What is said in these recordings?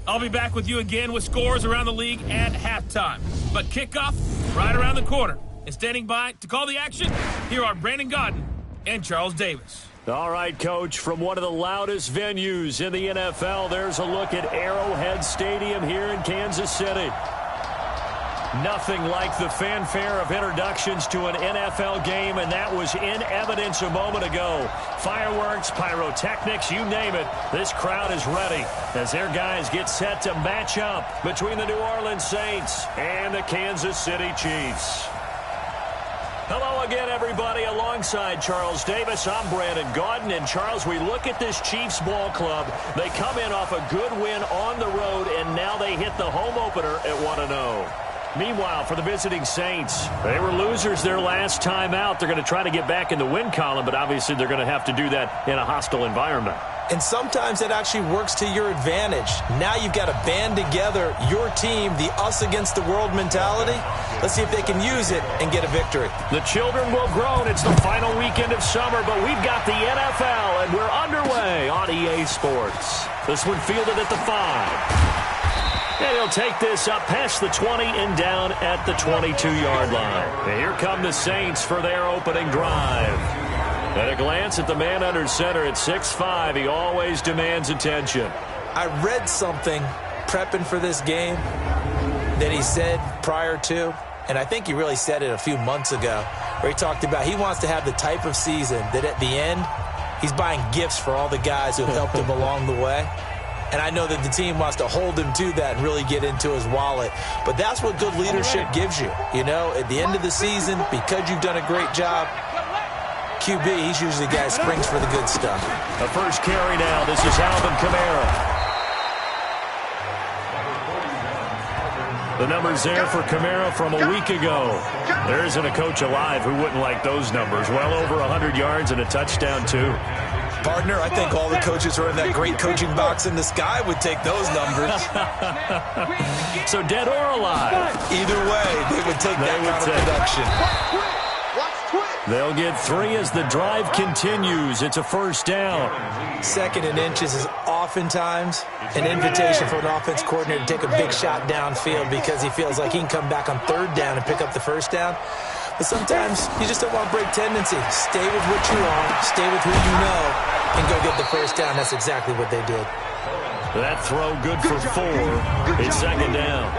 I'll be back with you again with scores around the league at halftime. But kickoff right around the corner. And standing by to call the action, here are Brandon Godden and Charles Davis. All right, Coach, from one of the loudest venues in the NFL, there's a look at Arrowhead Stadium here in Kansas City. Nothing like the fanfare of introductions to an NFL game, and that was in evidence a moment ago. Fireworks, pyrotechnics, you name it. This crowd is ready as their guys get set to match up between the New Orleans Saints and the Kansas City Chiefs. Hello again, everybody. Alongside Charles Davis, I'm Brandon Godden. And, Charles, we look at this Chiefs ball club. They come in off a good win on the road, and now they hit the home opener at 1-0. Meanwhile, for the visiting Saints, they were losers their last time out. They're going to try to get back in the win column, but obviously they're going to have to do that in a hostile environment. And sometimes it actually works to your advantage. Now you've got to band together your team, the us against the world mentality. Let's see if they can use it and get a victory. The children will groan. It's the final weekend of summer, but we've got the NFL, and we're underway on EA Sports. This one fielded at the 5. And he'll take this up past the 20 and down at the 22-yard line. And here come the Saints for their opening drive. At a glance at the man under center at 6'5", he always demands attention. I read something prepping for this game that he said prior to, and I think he really said it a few months ago, where he talked about he wants to have the type of season that at the end, he's buying gifts for all the guys who helped him along the way. And I know that the team wants to hold him to that and really get into his wallet. But that's what good leadership gives you. You know, at the end of the season, because you've done a great job, QB, he's usually the guy who springs for the good stuff. The first carry now. This is Alvin Kamara. The numbers there for Kamara from a week ago. There isn't a coach alive who wouldn't like those numbers. Well over 100 yards and a touchdown, too. Partner, I think all the coaches who are in that great coaching box in the sky would take those numbers. So dead or alive? Either way, they would take that kind of production. They'll get 3 as the drive continues. It's a first down. 2nd and inches is oftentimes an invitation for an offense coordinator to take a big shot downfield because he feels like he can come back on 3rd down and pick up the first down. But sometimes you just don't want to break tendency. Stay with what you are, stay with who you know, and go get the first down. That's exactly what they did. That throw good for 4. It's 2nd down.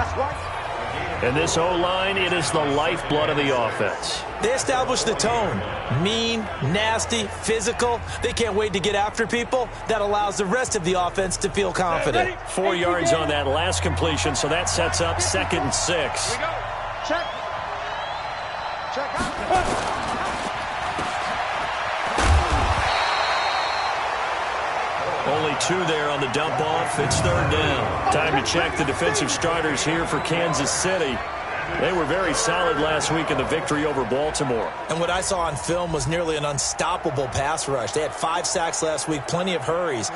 And this O-line, it is the lifeblood of the offense. They establish the tone. Mean, nasty, physical. They can't wait to get after people. That allows the rest of the offense to feel confident. 4 yards on that last completion, so that sets up 2nd and 6. Check. Only 2 there on the dump off. It's 3rd down. Time to check the defensive starters here for Kansas City. They were very solid last week in the victory over Baltimore. And what I saw on film was nearly an unstoppable pass rush. They had 5 sacks last week, plenty of hurries.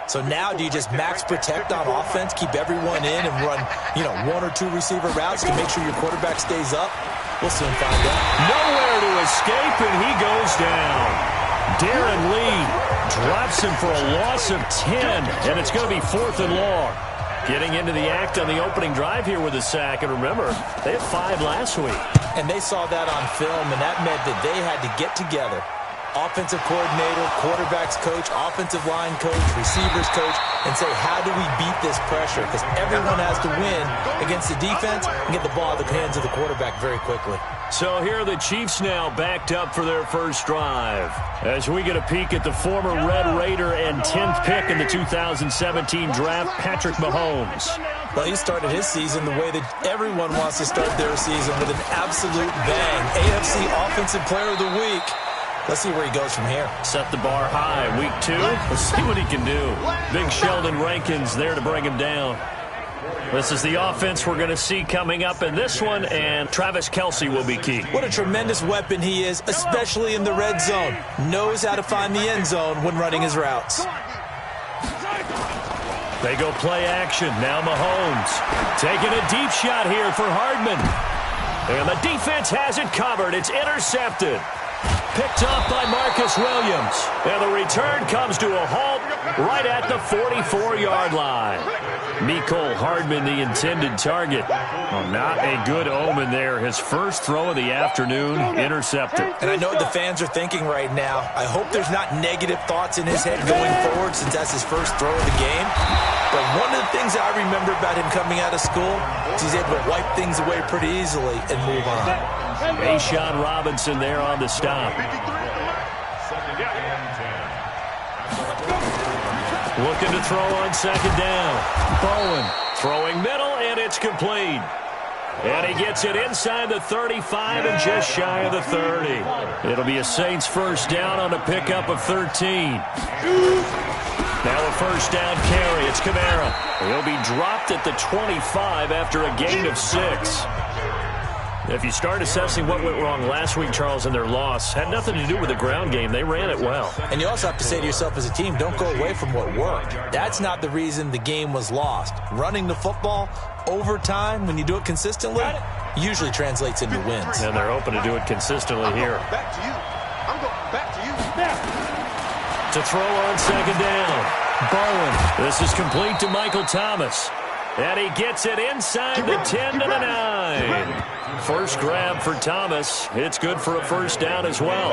So now do you just max protect on offense, keep everyone in and run, 1 or 2 receiver routes to make sure your quarterback stays up? We'll soon find out. Nowhere to escape, and he goes down. Darren Lee drops him for a loss of 10, and it's going to be 4th and long. Getting into the act on the opening drive here with a sack, and remember, they had 5 last week. And they saw that on film, and that meant that they had to get together. Offensive coordinator, quarterbacks coach, offensive line coach, receivers coach, and say, how do we beat this pressure? Because everyone has to win against the defense and get the ball out of the hands of the quarterback very quickly. So here are the Chiefs now backed up for their first drive. As we get a peek at the former Red Raider and 10th pick in the 2017 draft, Patrick Mahomes. Well, he started his season the way that everyone wants to start their season, with an absolute bang. AFC Offensive Player of the Week. Let's see where he goes from here. Set the bar high. Week 2, let's see what he can do. Big Sheldon Rankins there to bring him down. This is the offense we're going to see coming up in this one, and Travis Kelce will be key. What a tremendous weapon he is, especially in the red zone. Knows how to find the end zone when running his routes. They go play action. Now Mahomes taking a deep shot here for Hardman. And the defense has it covered. It's intercepted. Picked off by Marcus Williams. And the return comes to a halt right at the 44-yard line. Mecole Hardman, the intended target. Well, not a good omen there. His first throw of the afternoon, intercepted. And I know what the fans are thinking right now. I hope there's not negative thoughts in his head going forward since that's his first throw of the game. But one of the things I remember about him coming out of school is he's able to wipe things away pretty easily and move on. Ashawn Robinson there on the stop. Looking to throw on second down. Bowen throwing middle, and it's complete. And he gets it inside the 35 and just shy of the 30. It'll be a Saints first down on a pickup of 13. Now a first down carry. It's Kamara. He'll be dropped at the 25 after a gain of 6. If you start assessing what went wrong last week, Charles, in their loss, had nothing to do with the ground game. They ran it well. And you also have to say to yourself as a team, don't go away from what worked. That's not the reason the game was lost. Running the football over time, when you do it consistently, usually translates into wins. And they're open to do it consistently here. Back to you. I'm going back to you. To throw on second down. Bowen. This is complete to Michael Thomas. And he gets it inside the 10 to the 9. First grab for Thomas. It's good for a first down as well.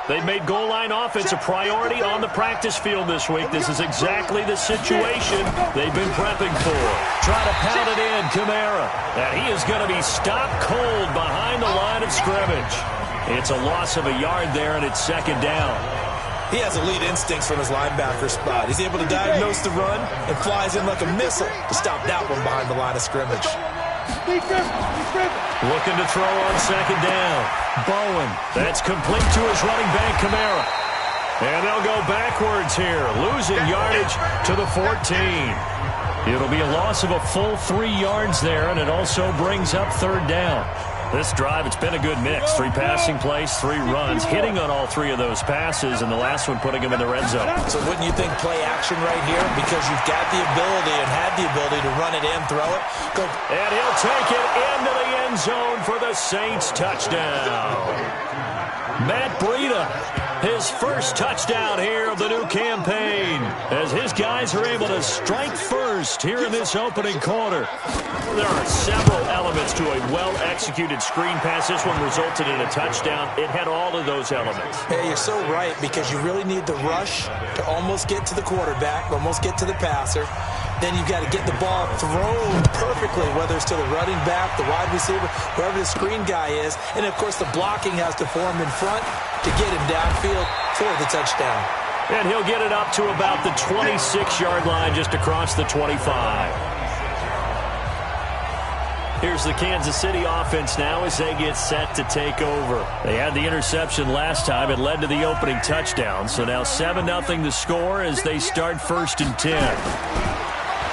They've made goal line offense a priority on the practice field this week. This is exactly the situation they've been prepping for. Try to pound it in, Kamara. And he is going to be stopped cold behind the line of scrimmage. It's a loss of a yard there, and it's second down. He has elite instincts from his linebacker spot. He's able to diagnose the run and flies in like a missile to stop that one behind the line of scrimmage. Looking to throw on second down. Bowen. That's complete to his running back, Kamara. And they'll go backwards here, losing yardage to the 14. It'll be a loss of a full 3 yards there, and it also brings up third down. This drive, it's been a good mix. 3 passing plays, 3 runs, hitting on all 3 of those passes, and the last one putting him in the red zone. So wouldn't you think play action right here? Because you've got the ability and had the ability to run it in, throw it. Go. And he'll take it into the end zone for the Saints touchdown. Matt Breida, his first touchdown here of the new campaign, as his guys are able to strike first here in this opening quarter. There are several elements to a well-executed screen pass. This one resulted in a touchdown. It had all of those elements. Hey, you're so right, because you really need the rush to almost get to the quarterback, almost get to the passer. Then you've got to get the ball thrown perfectly, whether it's to the running back, the wide receiver, whoever the screen guy is. And, of course, the blocking has to form in front to get him downfield for the touchdown. And he'll get it up to about the 26-yard line, just across the 25. Here's the Kansas City offense now as they get set to take over. They had the interception last time. It led to the opening touchdown. So now 7-0 the score as they start first and 10.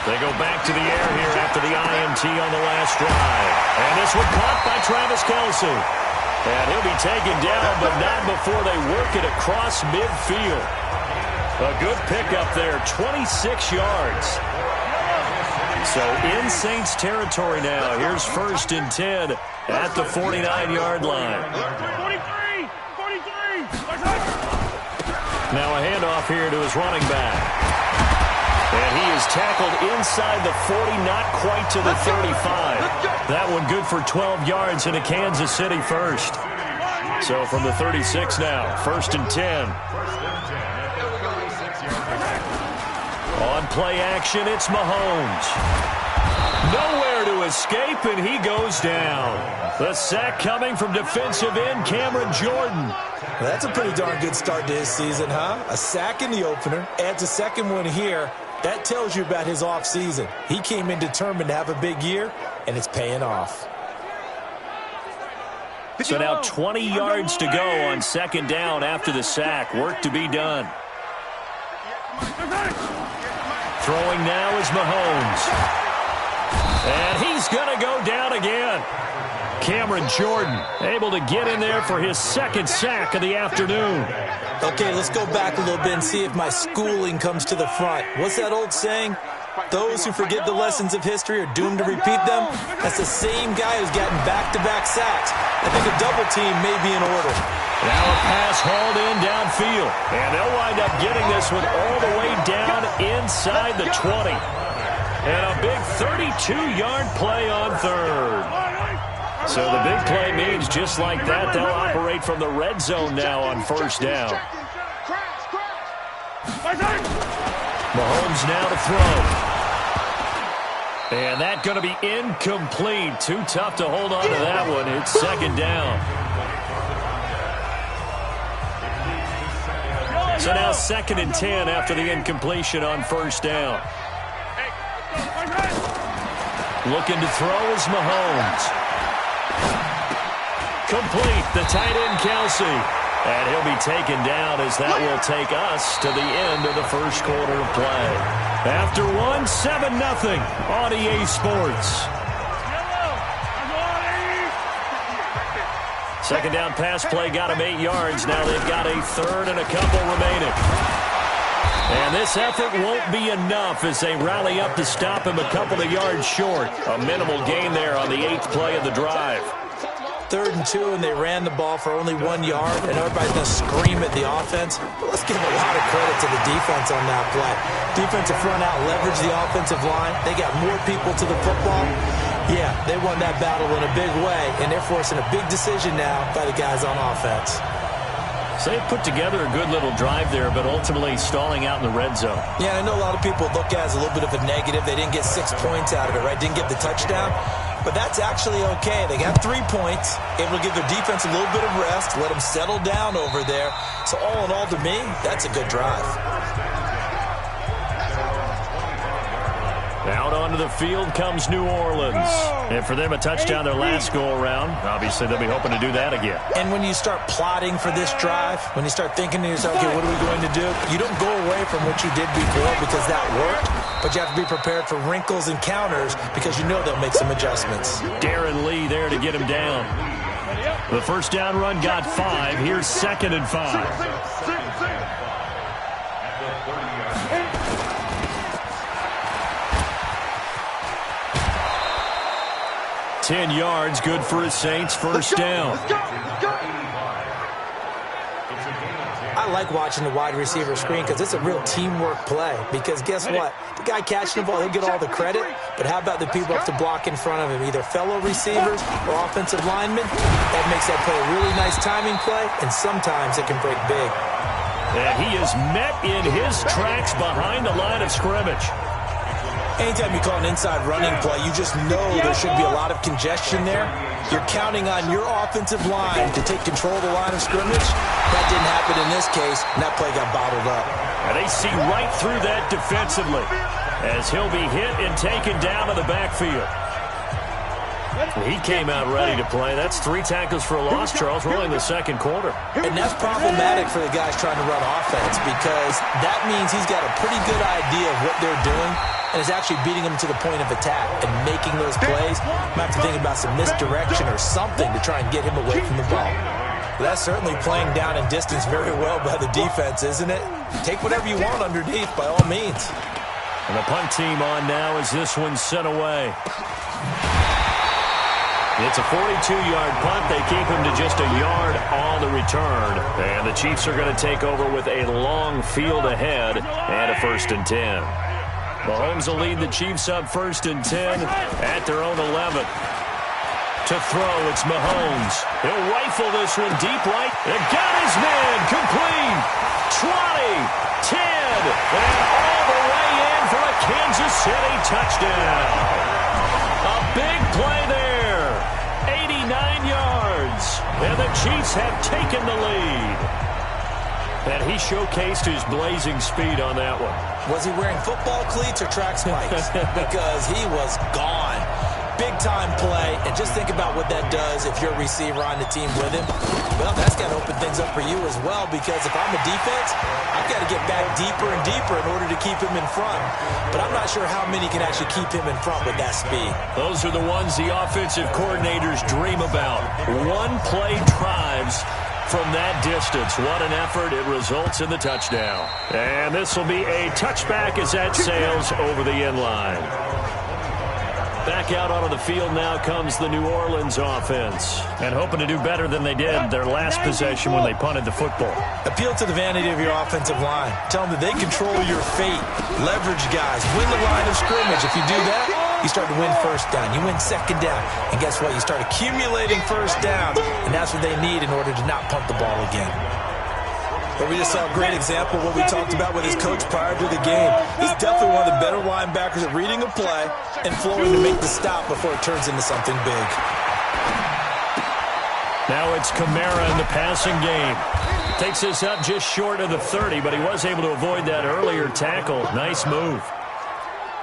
They go back to the air here after the INT on the last drive. And this one caught by Travis Kelce. And he'll be taken down, but not before they work it across midfield. A good pickup there, 26 yards. So in Saints territory now. Here's first and 10 at the 49-yard line. 43! Now a handoff here to his running back. And he is tackled inside the 40, not quite to the 35. That one good for 12 yards in a Kansas City first. So from the 36 now, first and 10. On play action, it's Mahomes. Nowhere to escape, and he goes down. The sack coming from defensive end Cameron Jordan. Well, that's a pretty darn good start to his season, huh? A sack in the opener, adds a second one here. That tells you about his offseason. He came in determined to have a big year, and it's paying off. So now 20 yards to go on second down after the sack. Work to be done. Throwing now is Mahomes. And he's going to go down again. Cameron Jordan able to get in there for his second sack of the afternoon. Okay, let's go back a little bit and see if my schooling comes to the front. What's that old saying? Those who forget the lessons of history are doomed to repeat them. That's the same guy who's gotten back-to-back sacks. I think a double team may be in order. Now a pass hauled in downfield. And they'll wind up getting this one all the way down inside the 20. And a big 32-yard play on third. So the big play means just like that, they'll operate from the red zone now on first down. Mahomes now to throw. And that's going to be incomplete. Too tough to hold on to that one. It's second down. So now 2nd and 10 after the incompletion on first down. Looking to throw is Mahomes. Complete, the tight end Kelsey. And he'll be taken down as that will take us to the end of the first quarter of play. After one, 7-0 on EA Sports. Second down pass play got him 8 yards. Now they've got a third and a couple remaining. And this effort won't be enough as they rally up to stop him a couple of yards short. A minimal gain there on the 8th play of the drive. 3rd and 2, and they ran the ball for only 1 yard, and everybody's going to scream at the offense. But let's give a lot of credit to the defense on that play. Defensive front out leveraged the offensive line. They got more people to the football. Yeah, they won that battle in a big way, and they're forcing a big decision now by the guys on offense. So they put together a good little drive there, but ultimately stalling out in the red zone. Yeah, I know a lot of people look at it as a little bit of a negative. They didn't get 6 points out of it, right? Didn't get the touchdown. But that's actually okay. They got 3 points, able to give their defense a little bit of rest, let them settle down over there. So all in all, to me, that's a good drive. Out onto the field comes New Orleans. And for them, a touchdown their last go-around. Obviously, they'll be hoping to do that again. And when you start plotting for this drive, when you start thinking to yourself, okay, what are we going to do? You don't go away from what you did before because that worked, but you have to be prepared for wrinkles and counters because you know they'll make some adjustments. Darren Lee there to get him down. The first down run got 5. Here's 2nd and 5. 10 yards, good for his Saints, first down. I like watching the wide receiver screen because it's a real teamwork play. Because guess what? The guy catching the ball, he'll get all the credit. But how about the people up to block in front of him? Either fellow receivers or offensive linemen. That makes that play a really nice timing play. And sometimes it can break big. And he is met in his tracks behind the line of scrimmage. Anytime you call an inside running play, you just know there should be a lot of congestion there. You're counting on your offensive line to take control of the line of scrimmage. That didn't happen in this case, and that play got bottled up. And they see right through that defensively as he'll be hit and taken down to the backfield. He came out ready to play. That's 3 tackles for a loss, Charles. We're only in the second quarter. And that's problematic for the guys trying to run offense because that means he's got a pretty good idea of what they're doing and is actually beating them to the point of attack and making those plays. Might have to think about some misdirection or something to try and get him away from the ball. But that's certainly playing down in distance very well by the defense, isn't it? Take whatever you want underneath by all means. And the punt team on now as this one's sent away. It's a 42-yard punt. They keep him to just a yard on the return. And the Chiefs are going to take over with a long field ahead and a 1st and 10. Mahomes will lead the Chiefs up 1st and 10 at their own 11. To throw, it's Mahomes. He'll rifle this one deep right. And got his man complete. 20, 10, and all the way in for a Kansas City touchdown. A big play there. 89 yards. And the Chiefs have taken the lead. And he showcased his blazing speed on that one. Was he wearing football cleats or track spikes? Because he was gone. Big-time play, and just think about what that does if you're a receiver on the team with him. Well, that's got to open things up for you as well, because if I'm a defense, I've got to get back deeper and deeper in order to keep him in front. But I'm not sure how many can actually keep him in front with that speed. Those are the ones the offensive coordinators dream about. One-play drives from that distance. What an effort. It results in the touchdown. And this will be a touchback as that sails over the end line. Back out onto the field now comes the New Orleans offense. And hoping to do better than they did their last possession when they punted the football. Appeal to the vanity of your offensive line. Tell them that they control your fate. Leverage guys. Win the line of scrimmage. If you do that, you start to win first down. You win second down. And guess what? You start accumulating first downs. And that's what they need in order to not punt the ball again. But we just saw a great example of what we talked about with his coach prior to the game. He's definitely one of the better linebackers at reading a play and flowing to make the stop before it turns into something big. Now it's Kamara in the passing game. Takes this up just short of the 30, but he was able to avoid that earlier tackle. Nice move.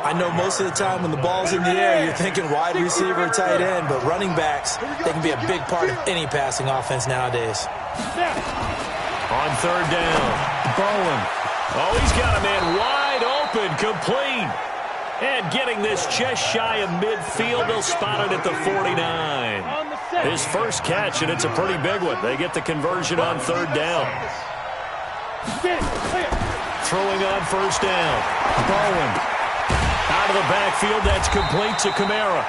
I know most of the time when the ball's in the air, you're thinking wide receiver, tight end, but running backs, they can be a big part of any passing offense nowadays. On third down, Bowen. Oh, he's got a man wide open, complete. And getting this just shy of midfield, they'll spot it at the 49. His first catch, and it's a pretty big one. They get the conversion on third down. Throwing on first down, Bowen. Out of the backfield, that's complete to Kamara.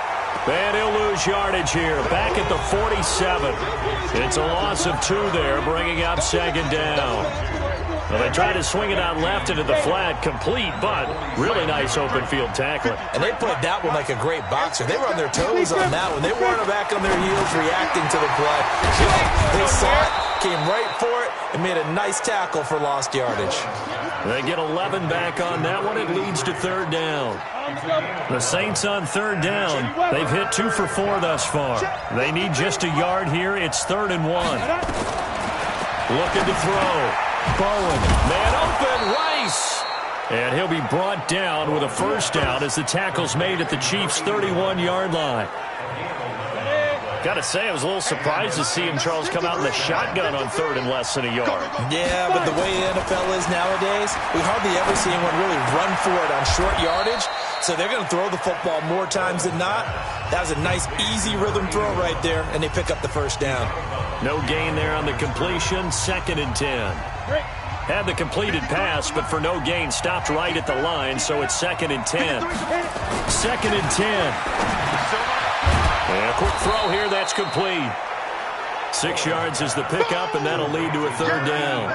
And he'll lose yardage here. Back at the 47. It's a loss of 2 there, bringing up second down. Well, they tried to swing it out left into the flat, complete, but really nice open field tackling. And they played that one like a great boxer. They were on their toes on that one. They weren't back on their heels reacting to the play. They saw it, came right for it, and made a nice tackle for lost yardage. They get 11 back on that one. It leads to third down. The Saints on third down. They've hit 2 for 4 thus far. They need just a yard here. It's 3rd and 1. Looking to throw. Bowen. Man open. Rice. And he'll be brought down with a first down as the tackle's made at the Chiefs' 31-yard line. Got to say, I was a little surprised to see him, Charles, come out in the shotgun on 3rd and less than a yard. Yeah, but the way the NFL is nowadays, we hardly ever see anyone really run for it on short yardage. So they're going to throw the football more times than not. That was a nice, easy rhythm throw right there, and they pick up the first down. No gain there on the completion. 2nd and 10. Had the completed pass, but for no gain, stopped right at the line, so it's 2nd and 10. 2nd and 10. And a quick throw here, that's complete. 6 yards is the pickup, and that'll lead to a third down.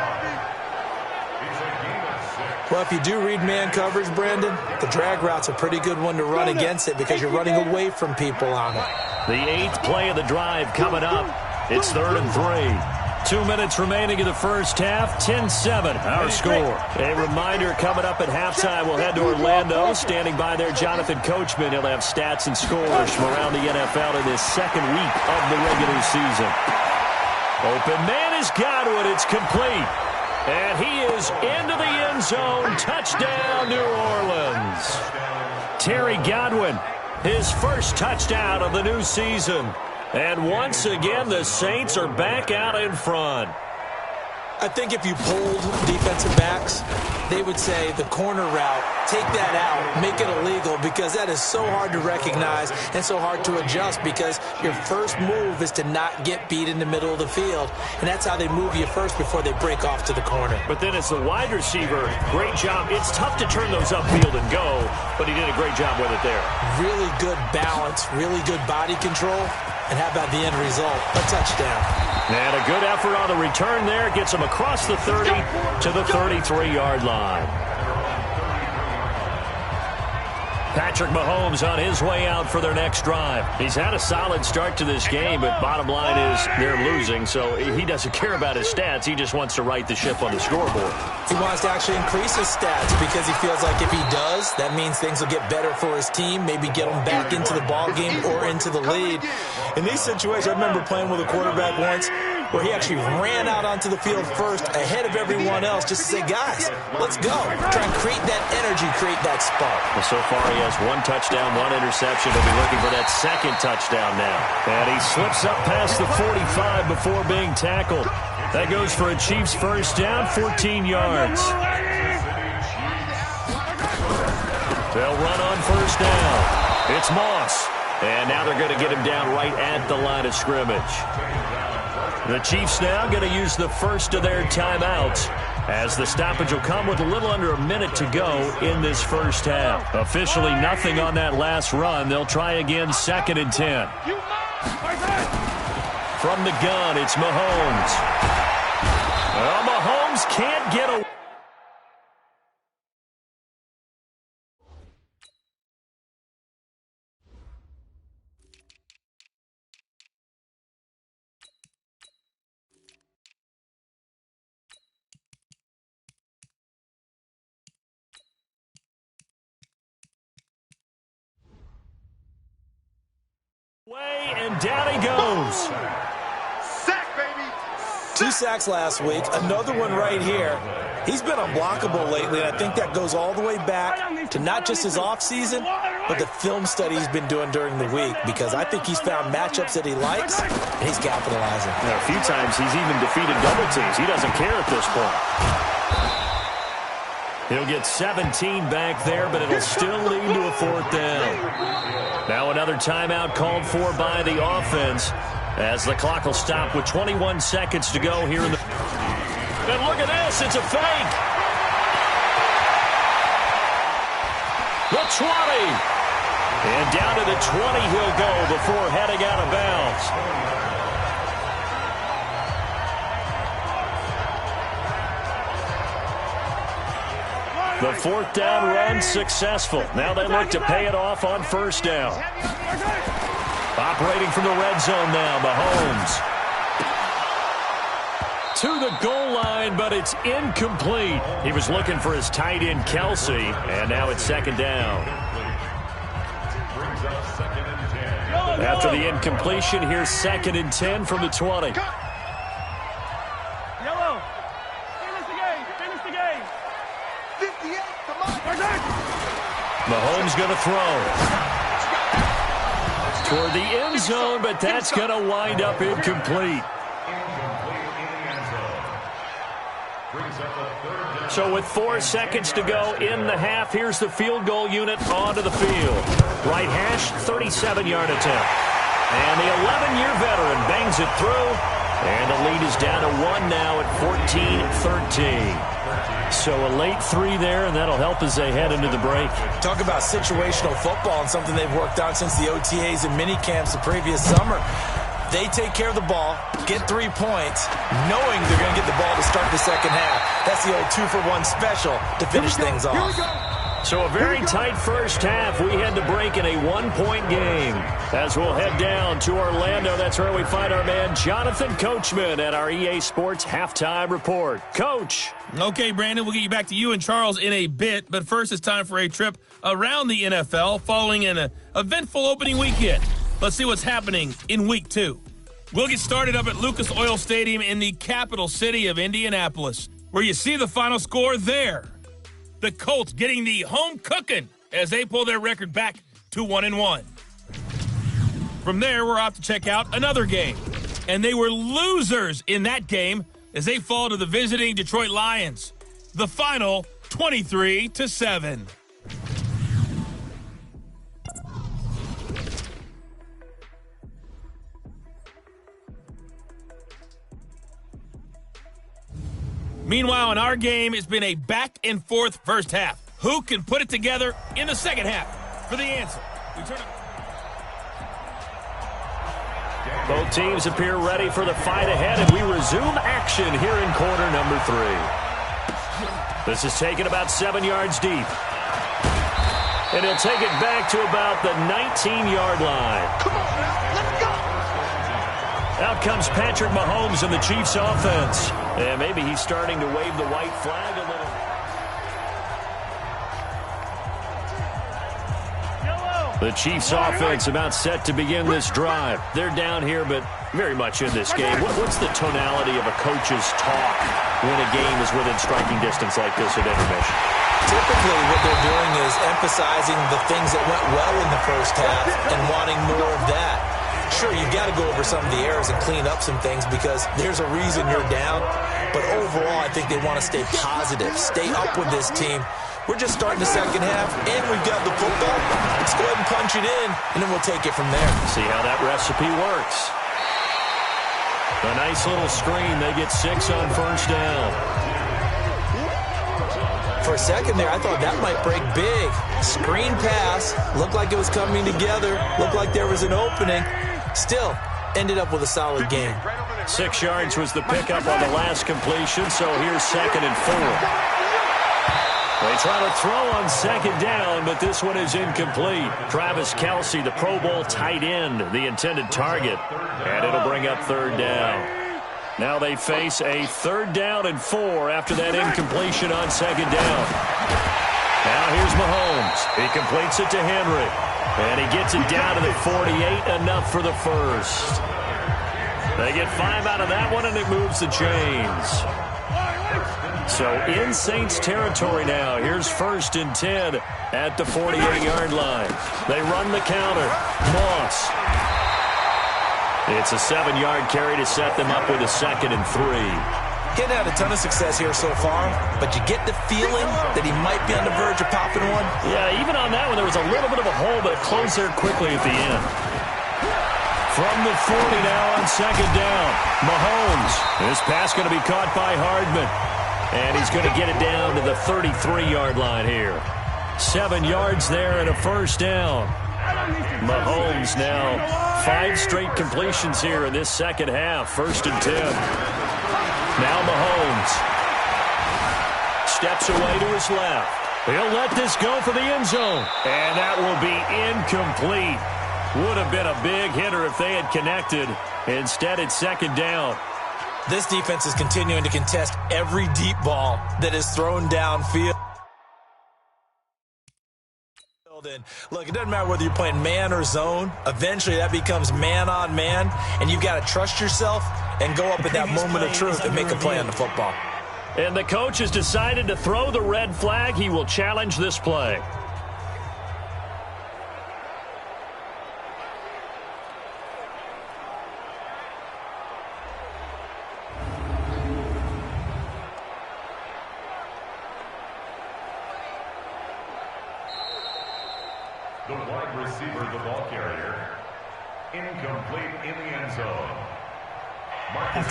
Well, if you do read man coverage, Brandon, the drag route's a pretty good one to run against it because you're running away from people on it. The 8th play of the drive coming up. It's 3rd and 3. 2 minutes remaining in the first half. 10-7, our score. A reminder coming up at halftime, we'll head to Orlando. Standing by there, Jonathan Coachman. He'll have stats and scores from around the NFL in this second week of the regular season. Open man is Godwin. It's complete. And he is into the end zone. Touchdown, New Orleans. Terry Godwin, his first touchdown of the new season. And once again, the Saints are back out in front. I think if you polled defensive backs, they would say the corner route, take that out, make it illegal, because that is so hard to recognize and so hard to adjust because your first move is to not get beat in the middle of the field. And that's how they move you first before they break off to the corner. But then as the wide receiver, great job. It's tough to turn those upfield and go, but he did a great job with it there. Really good balance, really good body control. And how about the end result? A touchdown. And a good effort on the return there. Gets him across the 30 to the 33-yard line. Patrick Mahomes on his way out for their next drive. He's had a solid start to this game, but bottom line is they're losing, so he doesn't care about his stats. He just wants to right the ship on the scoreboard. He wants to actually increase his stats because he feels like if he does, that means things will get better for his team, maybe get him back into the ball game or into the lead. In these situations, I remember playing with a quarterback once where he actually ran out onto the field first ahead of everyone else just to say, guys, let's go. Try and create that energy, create that spark. Well, so far he has 1 touchdown, 1 interception. He'll be looking for that 2nd touchdown now. And he slips up past the 45 before being tackled. That goes for a Chiefs first down, 14 yards. They'll run on first down. It's Moss. And now they're going to get him down right at the line of scrimmage. The Chiefs now going to use the first of their timeouts, as the stoppage will come with a little under a minute to go in this first half. Officially nothing on that last run. They'll try again, 2nd and 10. From the gun, it's Mahomes. Well, Mahomes can't get away. And down he goes. Sack, baby. 2 sacks last week. Another one right here. He's been unblockable lately, and I think that goes all the way back to not just his offseason, but the film study he's been doing during the week, because I think he's found matchups that he likes, and he's capitalizing. A few times he's even defeated double teams. He doesn't care at this point. He'll get 17 back there, but it'll still lead to a 4th down. Now another timeout called for by the offense, as the clock will stop with 21 seconds to go here in the... And look at this, it's a fake. The 20. And down to the 20 he'll go before heading out of bounds. The 4th down run successful. Now they look to pay it off on 1st down. Operating from the red zone now, Mahomes. To the goal line, but it's incomplete. He was looking for his tight end, Kelsey, and now it's 2nd down. After the incompletion, here's 2nd and 10 from the 20. Mahomes going to throw toward the end zone, but that's going to wind up incomplete. So with 4 seconds to go in the half, here's the field goal unit onto the field. Right hash, 37-yard attempt. And the 11-year veteran bangs it through, and the lead is down to 1 now at 14-13. So a late 3 there, and that'll help as they head into the break. Talk about situational football and something they've worked on since the OTAs and mini camps the previous summer. They take care of the ball, get 3 points, knowing they're going to get the ball to start the second half. That's the old 2-for-1 special to finish things off. So a very tight first half. We head to break in a 1-point game. As we'll head down to Orlando, that's where we find our man Jonathan Coachman at our EA Sports Halftime Report. Coach. Okay, Brandon, we'll get you back to you and Charles in a bit, but first it's time for a trip around the NFL following an eventful opening weekend. Let's see what's happening in Week 2. We'll get started up at Lucas Oil Stadium in the capital city of Indianapolis, where you see the final score there. The Colts getting the home cooking as they pull their record back to 1-1. From there, we're off to check out another game. And they were losers in that game as they fall to the visiting Detroit Lions. The final, 23-7. Meanwhile, in our game, it's been a back-and-forth first half. Who can put it together in the second half? For the answer, we turn it. Both teams appear ready for the fight ahead, and we resume action here in quarter number 3. This is taken about 7 yards deep. And he'll take it back to about the 19-yard line. Come on now, let's go! Out comes Patrick Mahomes and the Chiefs offense. And maybe he's starting to wave the white flag a little. The Chiefs offense about set to begin this drive. They're down here, but very much in this game. What's the tonality of a coach's talk when a game is within striking distance like this at intermission? Typically, what they're doing is emphasizing the things that went well in the first half and wanting more of that. Sure, you've got to go over some of the errors and clean up some things because there's a reason you're down. But overall, I think they want to stay positive, stay up with this team. We're just starting the second half, and we've got the football. Let's go ahead and punch it in, and then we'll take it from there. See how that recipe works. A nice little screen. They get 6 on first down. For a second there, I thought that might break big. Screen pass. Looked like it was coming together. Looked like there was an opening. Still, ended up with a solid game. 6 yards was the pickup on the last completion, so here's 2nd and 4. They try to throw on 2nd down, but this one is incomplete. Travis Kelce, the Pro Bowl tight end, the intended target, and it'll bring up 3rd down. Now they face a 3rd down and 4 after that incompletion on 2nd down. Now here's Mahomes. He completes it to Henry, and he gets it down to the 48, enough for the first. They get 5 out of that one, and it moves the chains. So in Saints territory now. Here's 1st and 10 at the 48-yard line. They run the counter. Moss. It's a 7-yard carry to set them up with a 2nd and 3. Getting had a ton of success here so far, but you get the feeling that he might be on the verge of popping one. Yeah, even on that one, there was a little bit of a hole, but it closed there quickly at the end. From the 40 now on 2nd down. Mahomes. This pass going to be caught by Hardman. And he's going to get it down to the 33-yard line here. 7 yards there and a first down. Mahomes now 5 straight completions here in this second half. 1st and 10. Now Mahomes steps away to his left. He'll let this go for the end zone. And that will be incomplete. Would have been a big hitter if they had connected. Instead, it's 2nd down. This defense is continuing to contest every deep ball that is thrown downfield. And look, it doesn't matter whether you're playing man or zone. Eventually, that becomes man on man, and you've got to trust yourself and go up at that moment of truth and make a play on the football. And the coach has decided to throw the red flag. He will challenge this play. The wide receiver, the ball carrier, incomplete in the end zone.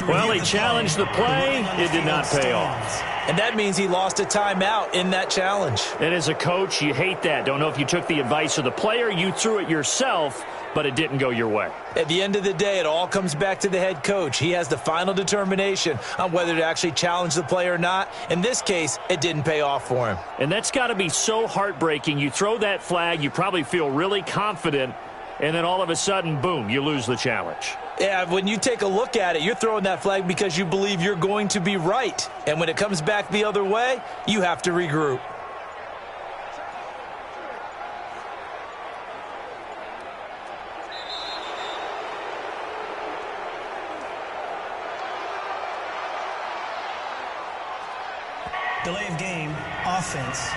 Well, he challenged the play. It did not pay off. And that means he lost a timeout in that challenge. And as a coach, you hate that. Don't know if you took the advice of the player, you threw it yourself, but it didn't go your way. At the end of the day, it all comes back to the head coach. He has the final determination on whether to actually challenge the play or not. In this case, it didn't pay off for him. And that's got to be so heartbreaking. You throw that flag, you probably feel really confident, and then all of a sudden, boom, you lose the challenge. Yeah, when you take a look at it, you're throwing that flag because you believe you're going to be right. And when it comes back the other way, you have to regroup. Delay of game, offense.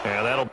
Yeah, that'll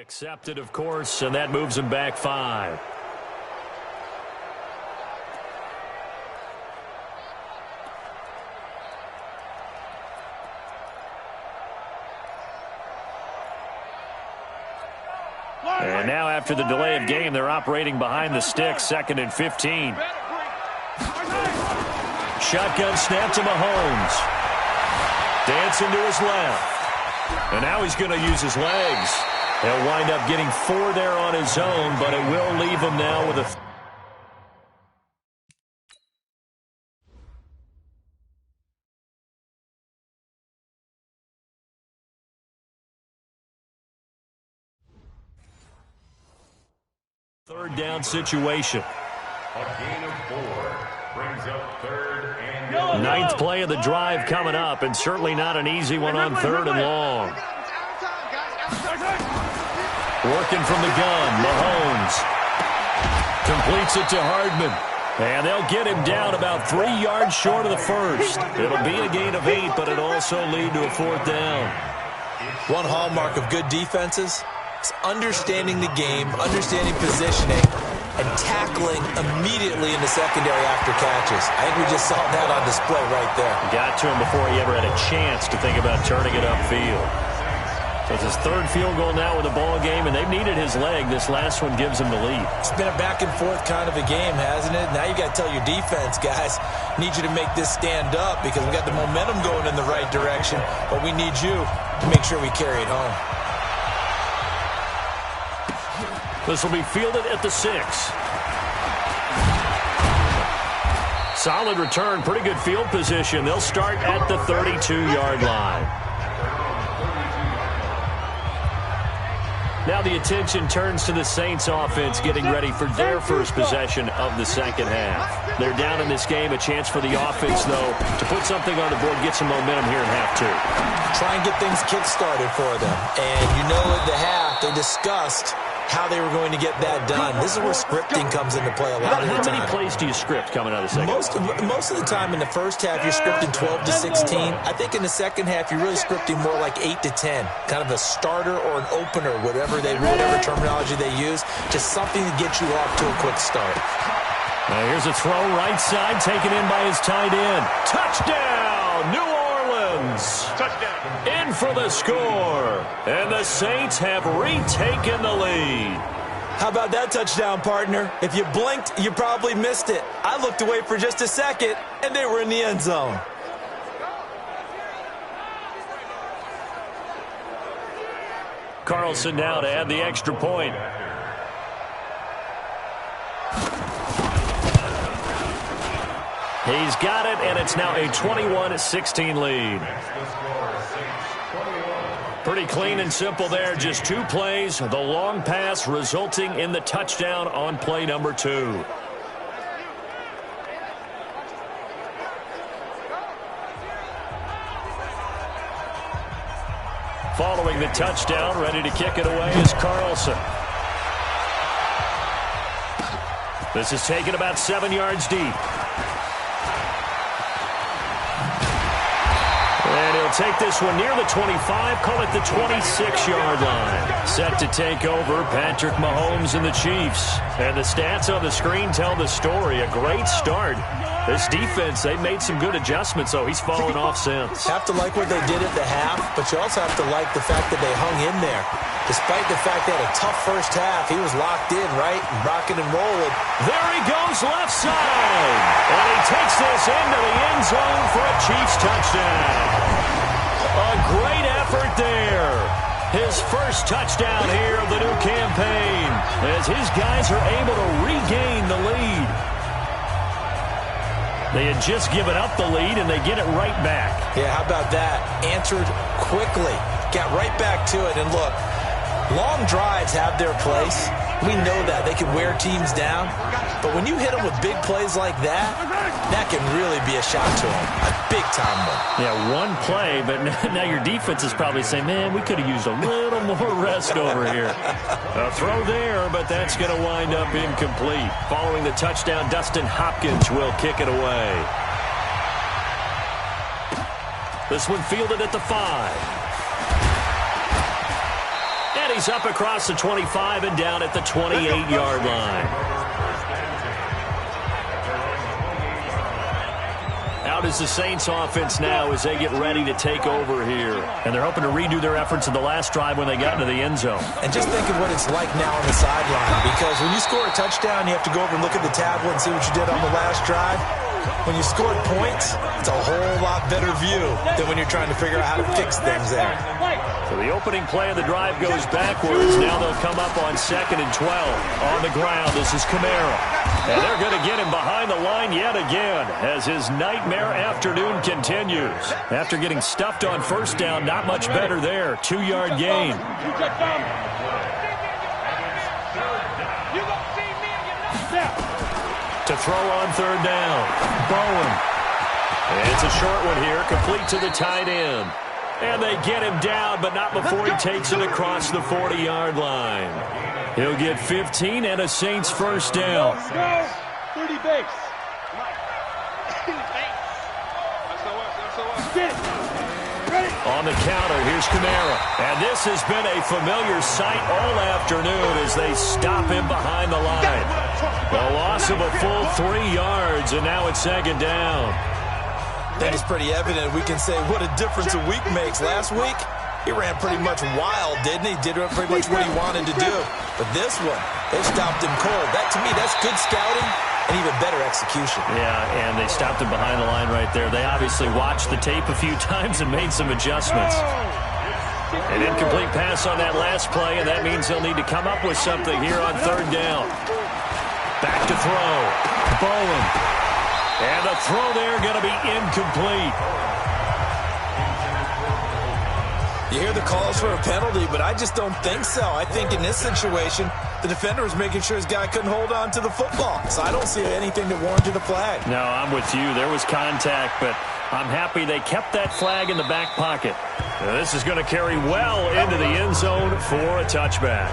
Accepted, of course, and that moves him back 5. And now after the delay of game, they're operating behind the sticks, 2nd and 15. Shotgun snap to Mahomes. Dancing to his left. And now he's going to use his legs. He'll wind up getting 4 there on his own, but it will leave him now with a... third down situation. A gain of 4 brings up 3rd and 9th play of the drive coming up, and certainly not an easy one on 3rd and long. Working from the gun, Mahomes completes it to Hardman. And they'll get him down about 3 yards short of the first. It'll be a gain of 8, but it'll also lead to a 4th down. One hallmark of good defenses is understanding the game, understanding positioning, and tackling immediately in the secondary after catches. I think we just saw that on display right there. Got to him before he ever had a chance to think about turning it upfield. So it's his 3rd field goal now with the ball game, and they've needed his leg. This last one gives him the lead. It's been a back-and-forth kind of a game, hasn't it? Now you got to tell your defense, guys, need you to make this stand up because we got the momentum going in the right direction, but we need you to make sure we carry it home. This will be fielded at the 6. Solid return, pretty good field position. They'll start at the 32-yard line. Now the attention turns to the Saints offense getting ready for their first possession of the second half. They're down in this game. A chance for the offense, though, to put something on the board, get some momentum here in half 2. Try and get things kick-started for them. And you know at the half they discussed how they were going to get that done. This is where scripting comes into play a lot of the time. How many plays do you script coming out of the second? Most of the time in the first half, you're scripting 12 to 16. I think in the second half, you're really scripting more like 8 to 10. Kind of a starter or an opener, whatever terminology they use. Just something to get you off to a quick start. Now here's a throw right side, taken in by his tight end. Touchdown, New Orleans. Touchdown. In for the score. And the Saints have retaken the lead. How about that touchdown, partner? If you blinked, you probably missed it. I looked away for just a second, and they were in the end zone. Carlson now to add the extra point. He's got it, and it's now a 21-16 lead. Pretty clean and simple there. Just 2 plays. The long pass resulting in the touchdown on play number 2. Following the touchdown, ready to kick it away is Carlson. This is taken about 7 yards deep. And he'll take this one near the 25, call it the 26-yard line. Set to take over, Patrick Mahomes and the Chiefs. And the stats on the screen tell the story. A great start. This defense, they've made some good adjustments, so he's fallen off since. Have to like what they did at the half, but you also have to like the fact that they hung in there. Despite the fact they had a tough first half, he was locked in, right? Rocking and rolling. There he goes left side. And he takes this into the end zone for a Chiefs touchdown. A great effort there. His first touchdown here of the new campaign as his guys are able to regain the lead. They had just given up the lead, and they get it right back. Yeah, how about that? Answered quickly. Got right back to it. And look, long drives have their place. We know that. They can wear teams down. But when you hit them with big plays like that, that can really be a shot to them. A big-time one. Yeah, one play, but now your defense is probably saying, man, we could have used a little more rest over here. A throw there, but that's going to wind up incomplete. Following the touchdown, Dustin Hopkins will kick it away. This one fielded at the 5. And And he's up across the 25 and down at the 28-yard line. Out is the Saints offense now as they get ready to take over here. And they're hoping to redo their efforts in the last drive when they got into the end zone. And just think of what it's like now on the sideline, because when you score a touchdown, you have to go over and look at the tablet and see what you did on the last drive. When you scored points, it's a whole lot better view than when you're trying to figure out how to fix things there. So the opening play of the drive goes backwards. Now they'll come up on 2nd and 12. On the ground, this is Kamara. And they're going to get him behind the line yet again as his nightmare afternoon continues. After getting stuffed on first down, not much better there. 2-yard gain. To throw on 3rd down. Bowen. And it's a short one here, complete to the tight end. And they get him down, but not before he takes it across the 40-yard line. He'll get 15 and a Saints first down. 30 base. On the counter, here's Kamara. And this has been a familiar sight all afternoon as they stop him behind the line. A loss of a full 3 yards, and now it's 2nd down. I think it's pretty evident. We can say what a difference a week makes. Last week, he ran pretty much wild, didn't he? Did pretty much what he wanted to do. But this one, they stopped him cold. That, to me, that's good scouting and even better execution. Yeah, and they stopped him behind the line right there. They obviously watched the tape a few times and made some adjustments. An incomplete pass on that last play, and that means they'll need to come up with something here on 3rd down. Back to throw. Bowen. And the throw there going to be incomplete. You hear the calls for a penalty, but I just don't think so. I think in this situation, the defender was making sure his guy couldn't hold on to the football. So I don't see anything that warranted a flag. No, I'm with you. There was contact, but I'm happy they kept that flag in the back pocket. Now, this is going to carry well into the end zone for a touchback.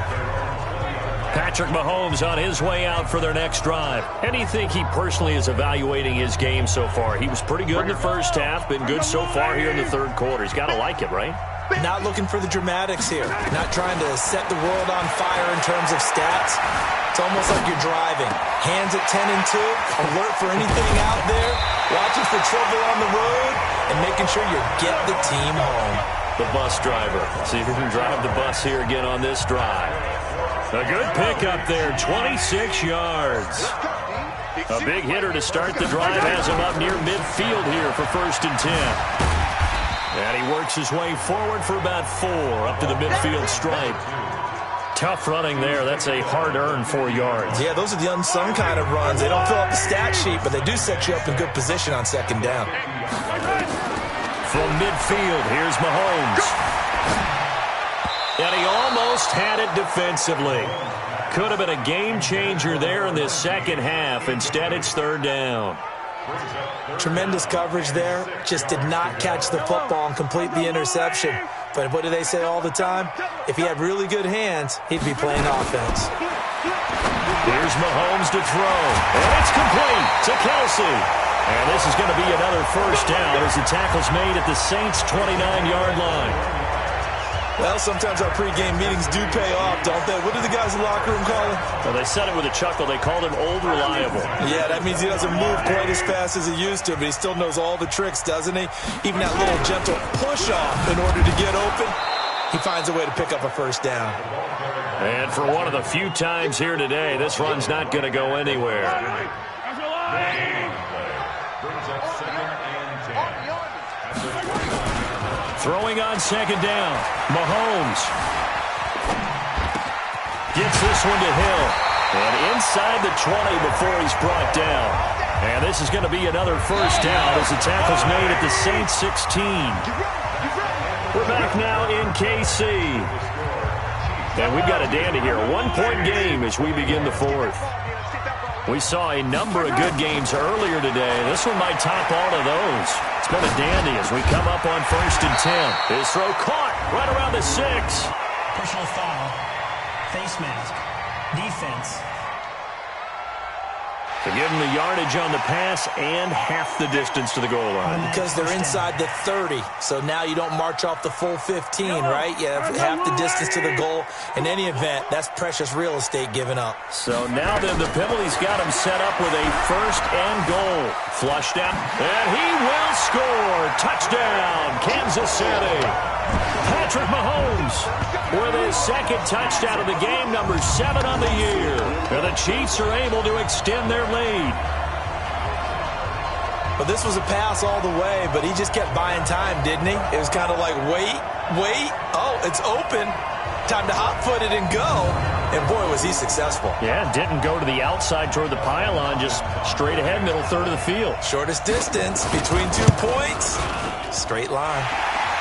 Patrick Mahomes on his way out for their next drive. And you think he personally is evaluating his game so far? He was pretty good in the first half, been good so far here in the 3rd quarter. He's got to like it, right? Not looking for the dramatics here. Not trying to set the world on fire in terms of stats. It's almost like you're driving. Hands at 10 and 2, alert for anything out there, watching for trouble on the road, and making sure you get the team home. The bus driver. See if he can drive the bus here again on this drive. A good pickup there, 26 yards. A big hitter to start the drive has him up near midfield here for 1st and 10. And he works his way forward for about 4 up to the midfield stripe. Tough running there. That's a hard-earned 4 yards. Yeah, those are the unsung kind of runs. They don't fill up the stat sheet, but they do set you up in good position on 2nd down. From midfield, here's Mahomes. And he almost had it defensively. Could have been a game changer there in this 2nd half. Instead, it's 3rd down. Tremendous coverage there. Just did not catch the football and complete the interception. But what do they say all the time? If he had really good hands, he'd be playing offense. Here's Mahomes to throw. And it's complete to Kelsey. And this is going to be another first down as the tackle's made at the Saints' 29-yard line. Well, sometimes our pregame meetings do pay off, don't they? What do the guys in the locker room call him? Well, they said it with a chuckle. They called him Old Reliable. Yeah, that means he doesn't move quite as fast as he used to, but he still knows all the tricks, doesn't he? Even that little gentle push-off in order to get open, he finds a way to pick up a first down. And for one of the few times here today, this run's not going to go anywhere. Throwing on 2nd down. Mahomes gets this one to Hill. And inside the 20 before he's brought down. And this is going to be another first down as the tackle's made at the Saints 16. We're back now in KC. And we've got a dandy here. A 1-point game as we begin the 4th. We saw a number of good games earlier today. This one might top all of those. It's been a dandy as we come up on 1st and 10. His throw caught right around the 6. Personal foul. Face mask. Defense. To give them the yardage on the pass and half the distance to the goal line. Because they're inside the 30, so now you don't march off the full 15, right? You have half the distance to the goal. In any event, that's precious real estate given up. So now then the penalty's got him set up with a first and goal. Flushed out, and he will score. Touchdown, Kansas City. Patrick Mahomes with his second touchdown of the game, number 7 on the year. And the Chiefs are able to extend their lead. Well, this was a pass all the way, but he just kept buying time, didn't he? It was kind of like, wait. Oh, it's open. Time to hot-foot it and go. And, boy, was he successful. Yeah, didn't go to the outside toward the pylon, just straight ahead, middle third of the field. Shortest distance between 2 points. Straight line.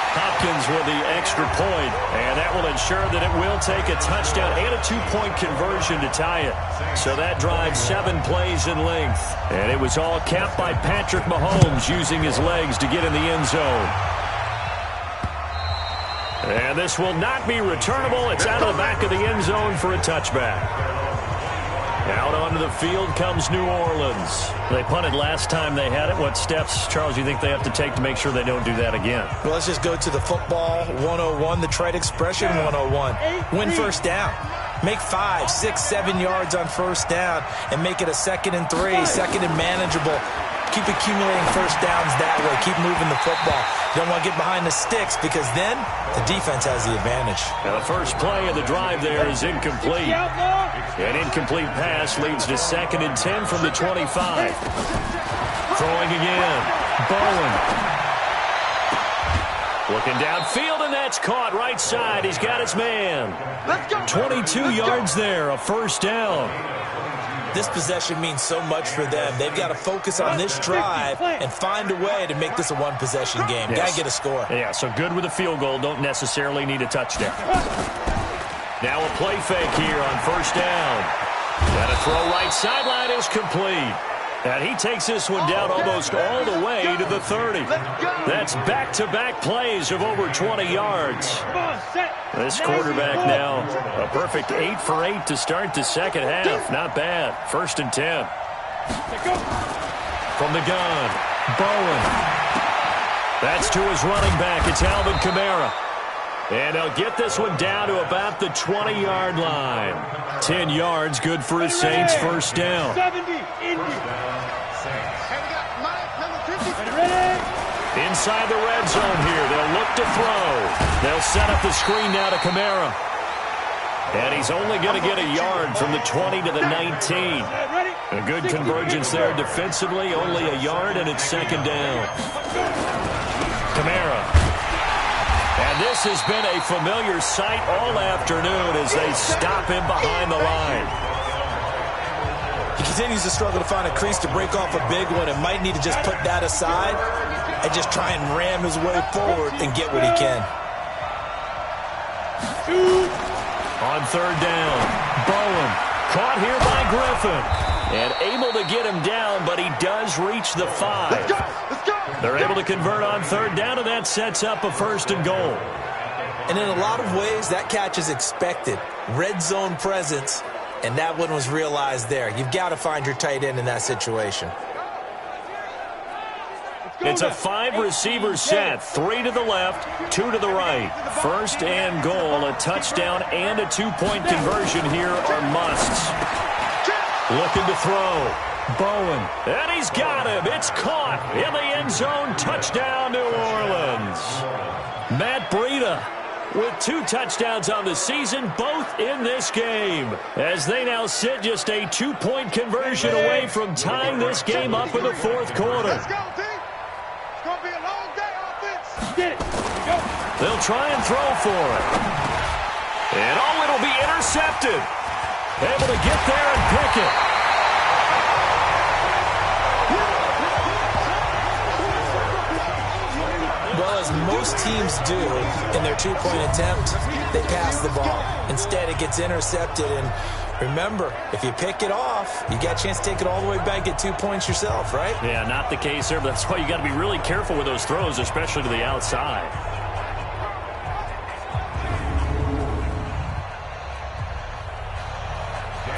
Hopkins with the extra point, and that will ensure that it will take a touchdown and a 2-point conversion to tie it. So that drives 7 plays in length. And it was all capped by Patrick Mahomes using his legs to get in the end zone. And this will not be returnable. It's out of the back of the end zone for a touchback. Out onto the field comes New Orleans. They punted last time they had it. What steps, Charles, do you think they have to take to make sure they don't do that again? Well, let's just go to the football 101, the trade expression 101. Win first down. Make 5, 6, 7 yards on first down and make it a 2nd and 3, 2nd and manageable. Keep accumulating first downs that way. Keep moving the football. You don't want to get behind the sticks because then the defense has the advantage. Now the first play of the drive there is incomplete. An incomplete pass leads to 2nd and 10 from the 25. Throwing again. Bowen. Looking downfield, and that's caught right side. He's got his man. 22 yards there, a first down. This possession means so much for them. They've got to focus on this drive and find a way to make this a one-possession game. Yes. Got to get a score. Yeah, so good with a field goal. Don't necessarily need a touchdown. Now a play fake here on first down. And a throw right sideline is complete. And he takes this one down almost all the way to the 30. That's back-to-back plays of over 20 yards. This quarterback now, a perfect 8 for 8 to start the second half. Not bad. 1st and 10. From the gun, Bowen. That's to his running back. It's Alvin Kamara. And he'll get this one down to about the 20-yard line. 10 yards, good for his Saints first down. 70, Inside the red zone here, they'll look to throw. They'll set up the screen now to Kamara. And he's only going to get a yard from the 20 to the 19. A good convergence there defensively, only a yard, and it's 2nd down. Kamara. And this has been a familiar sight all afternoon as they stop him behind the line. He continues to struggle to find a crease to break off a big one and might need to just put that aside and just try and ram his way forward and get what he can. On 3rd down, Bowen caught here by Griffin and able to get him down, but he does reach the 5. Let's go. They're able to convert on 3rd down, and that sets up a 1st and goal. And in a lot of ways, that catch is expected. Red zone presence, and that one was realized there. You've got to find your tight end in that situation. It's a 5-receiver set, 3 to the left, 2 to the right. 1st and goal, a touchdown and a 2-point conversion here are musts. Looking to throw. Bowen. And he's got him. It's caught in the end zone. Touchdown, New Orleans. Matt Breida with 2 touchdowns on the season, both in this game, as they now sit just a 2-point conversion away from tying this game up in the 4th quarter. Let's go, team. It's going to be a long day offense. Get it. Go. They'll try and throw for it. And oh, it'll be intercepted. Able to get there and pick it. Well, as most teams do in their 2-point attempt, they pass the ball. Instead, it gets intercepted. And remember, if you pick it off, you got a chance to take it all the way back, get 2 points yourself, right? Yeah, not the case there, but that's why you got to be really careful with those throws, especially to the outside.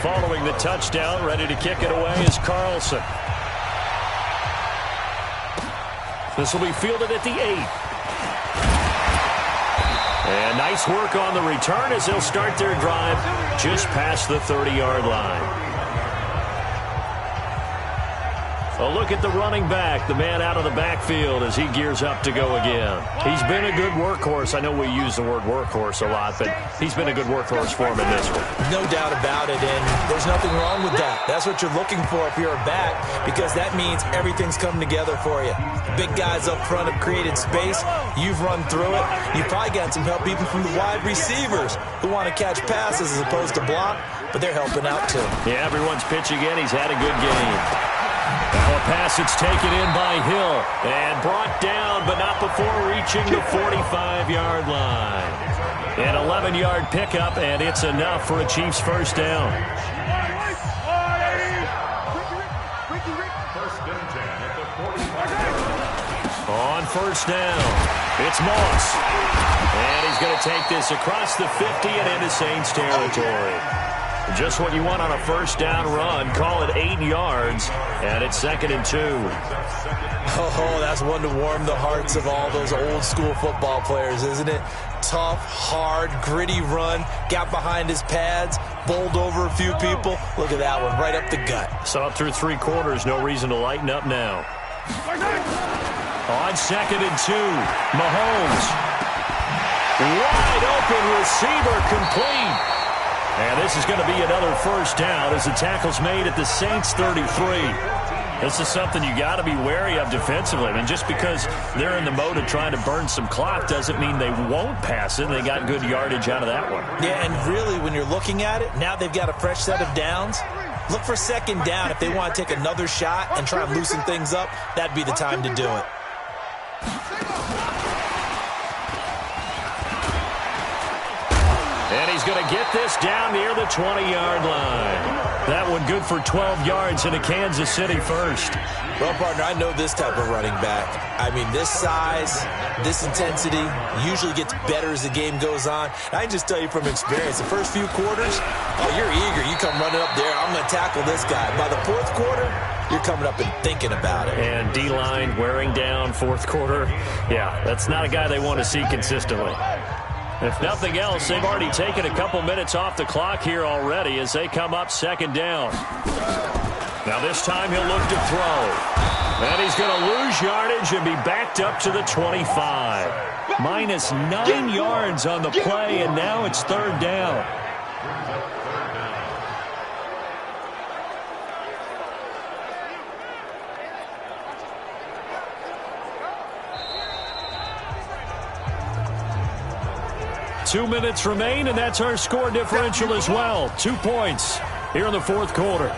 Following the touchdown, ready to kick it away is Carlson. This will be fielded at the 8. And nice work on the return as they'll start their drive just past the 30-yard line. A look at the running back, the man out of the backfield as he gears up to go again. He's been a good workhorse. I know we use the word workhorse a lot, but he's been a good workhorse for him in this one. No doubt about it, and there's nothing wrong with that. That's what you're looking for if you're a back, because that means everything's coming together for you. The big guys up front have created space. You've run through it. You've probably got some help even from the wide receivers who want to catch passes as opposed to block, but they're helping out too. Yeah, everyone's pitching in. He's had a good game. Now a pass that's taken in by Hill and brought down, but not before reaching the 45-yard line. An 11-yard pickup, and it's enough for a Chiefs first down. On first down, it's Moss. And he's going to take this across the 50 and into Saints territory. Just what you want on a first down run. Call it 8 yards, and it's 2nd and 2. Oh, that's one to warm the hearts of all those old school football players, isn't it? Tough, hard, gritty run, got behind his pads, bowled over a few people. Look at that one, right up the gut. Saw it through 3 quarters, no reason to lighten up now. On 2nd and 2, Mahomes. Wide open receiver, complete. And this is going to be another first down as the tackle's made at the Saints 33. This is something you got to be wary of defensively. I mean, just because they're in the mode of trying to burn some clock doesn't mean they won't pass it. They got good yardage out of that one. Yeah, and really, when you're looking at it, now they've got a fresh set of downs. Look for 2nd down. If they want to take another shot and try and loosen things up, that'd be the time to do it. And he's going to get this down near the 20-yard line. That one good for 12 yards into Kansas City first. Well, partner, I know this type of running back. I mean, this size, this intensity usually gets better as the game goes on. And I can just tell you from experience, the first few quarters, oh, you're eager. You come running up there, I'm going to tackle this guy. By the 4th quarter, you're coming up and thinking about it. And D-line wearing down 4th quarter. Yeah, that's not a guy they want to see consistently. If nothing else, they've already taken a couple minutes off the clock here already as they come up 2nd down. Now this time he'll look to throw. And he's going to lose yardage and be backed up to the 25. Minus 9 yards on the play, and now it's 3rd down. Two minutes remain, and that's our score differential as well. 2 points here in the 4th quarter.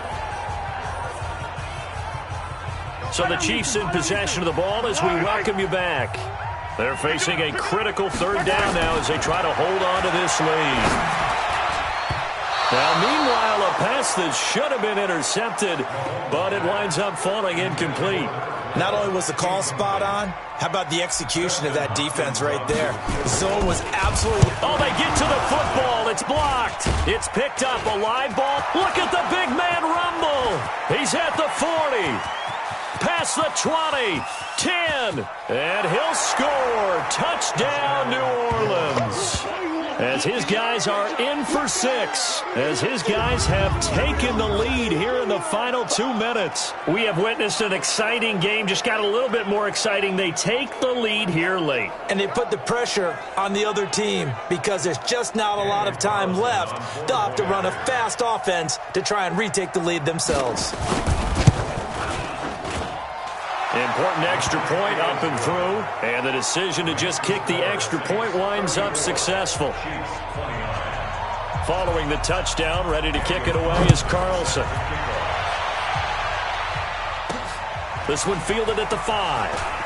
So the Chiefs in possession of the ball as we welcome you back. They're facing a critical 3rd down now as they try to hold on to this lead. Now, meanwhile, a pass that should have been intercepted, but it winds up falling incomplete. Not only was the call spot on, how about the execution of that defense right there? The zone was absolutely... Oh, they get to the football. It's blocked. It's picked up. A live ball. Look at the big man rumble. He's at the 40. Past the 20. 10. And he'll score. Touchdown, New Orleans. As his guys are in for 6. As his guys have taken the lead here in the final 2 minutes. We have witnessed an exciting game. Just got a little bit more exciting. They take the lead here late. And they put the pressure on the other team because there's just not a lot of time left. They'll have to run a fast offense to try and retake the lead themselves. Important extra point up and through, and the decision to just kick the extra point winds up successful. Following the touchdown, ready to kick it away is Carlson. This one fielded at the 5.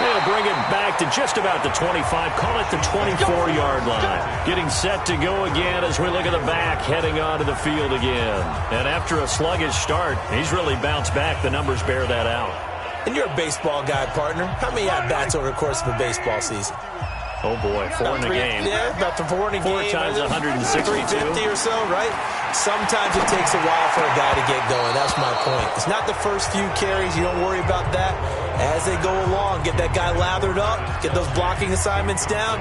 They'll bring it back to just about the 25, call it the 24-yard line. Getting set to go again as we look at the back, heading onto the field again. And after a sluggish start, he's really bounced back. The numbers bear that out. And you're a baseball guy, partner. How many at-bats over the course of a baseball season? Oh, boy, 4 in the game. Yeah, about 4 in a game. 4 times 162. 350 or so, right? Sometimes it takes a while for a guy to get going. That's my point. It's not the first few carries. You don't worry about that. As they go along, get that guy lathered up, get those blocking assignments down.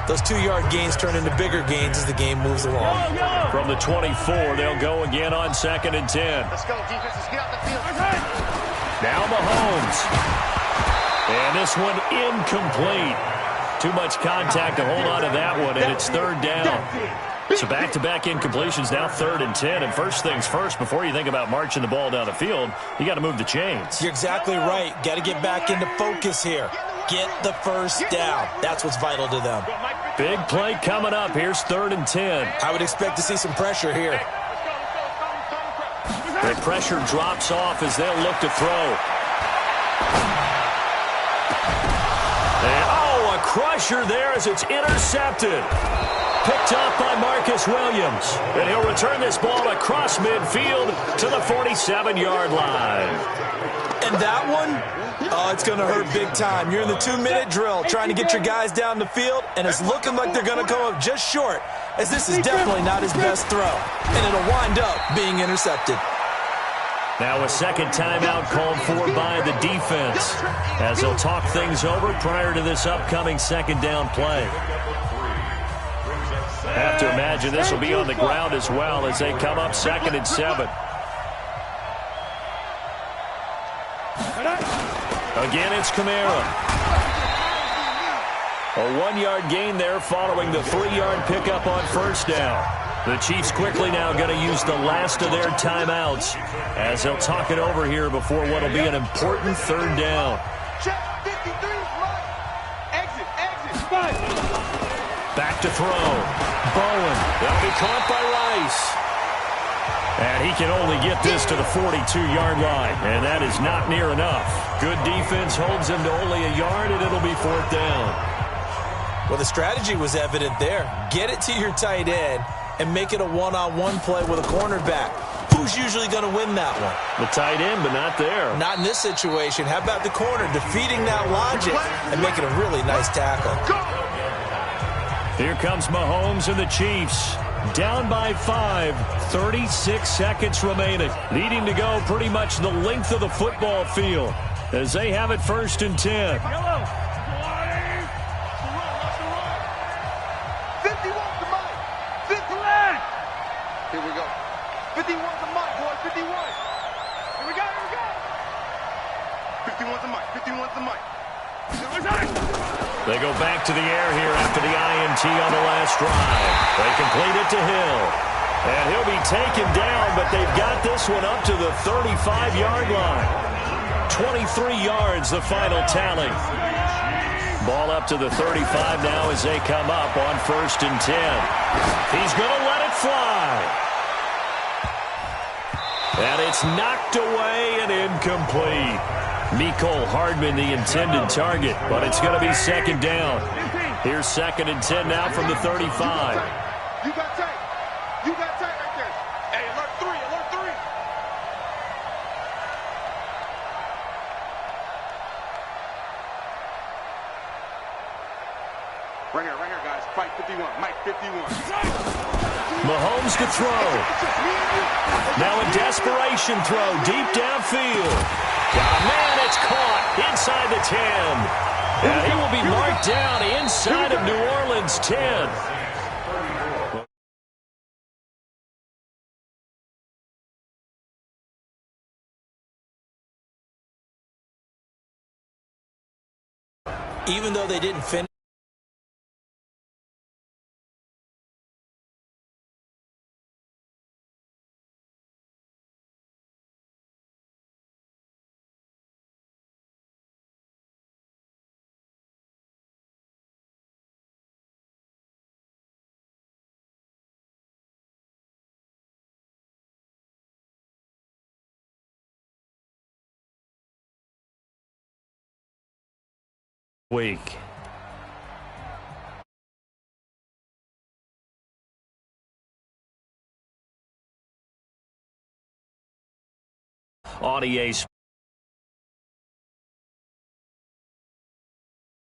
Those 2-yard gains turn into bigger gains as the game moves along. From the 24, they'll go again on 2nd and 10. Let's go, defense. Let's get out the field. Now Mahomes. And this one incomplete. Too much contact to hold on to that one, and it's 3rd down. So back-to-back incompletions, now 3rd and 10. And first things first, before you think about marching the ball down the field, you got to move the chains. You're exactly right. Got to get back into focus here. Get the first down. That's what's vital to them. Big play coming up. Here's 3rd and 10. I would expect to see some pressure here. The pressure drops off as they'll look to throw. And, a crusher there as it's intercepted. Picked up by Marcus Williams. And he'll return this ball across midfield to the 47-yard line. And that one, it's going to hurt big time. You're in the 2-minute drill trying to get your guys down the field, and it's looking like they're going to come up just short, as this is definitely not his best throw. And it'll wind up being intercepted. Now a second timeout called for by the defense as they'll talk things over prior to this upcoming 2nd down play. Have to imagine this will be on the ground as well as they come up 2nd and 7. Again, it's Kamara. A 1-yard gain there following the 3-yard pickup on 1st down. The Chiefs quickly now going to use the last of their timeouts as they'll talk it over here before what will be an important 3rd down. Back to throw. Bowen. They'll be caught by Rice. And he can only get this to the 42-yard line, and that is not near enough. Good defense holds him to only a yard, and it'll be 4th down. Well, the strategy was evident there. Get it to your tight end and make it a one-on-one play with a cornerback. Who's usually going to win that one? The tight end, but not there. Not in this situation. How about the corner defeating that logic and making a really nice tackle? Here comes Mahomes and the Chiefs. Down by 5, 36 seconds remaining. Needing to go pretty much the length of the football field as they have it 1st and 10. 50 wants the mic. 50 line. Here we go. 50 wants the mic, boys. 51. Here we go. 50 wants the mic. 50 wants the mic. They go back to the air here after the INT on the last drive. They complete it to Hill. And he'll be taken down, but they've got this one up to the 35-yard line. 23 yards, the final tally. Ball up to the 35 now as they come up on 1st and 10. He's going to let it fly. And it's knocked away and incomplete. Mecole Hardman, the intended target, but it's going to be 2nd down. Here's 2nd and 10 now from the 35. You got tight. You got tight right there. Hey, alert 3, alert 3. Right here, guys. Fight 51. Mike 51. Mahomes to throw. Now a desperation throw deep downfield. Man, it's caught inside the 10. And he will be marked down inside of New Orleans 10. Even though they didn't finish. Week. On EA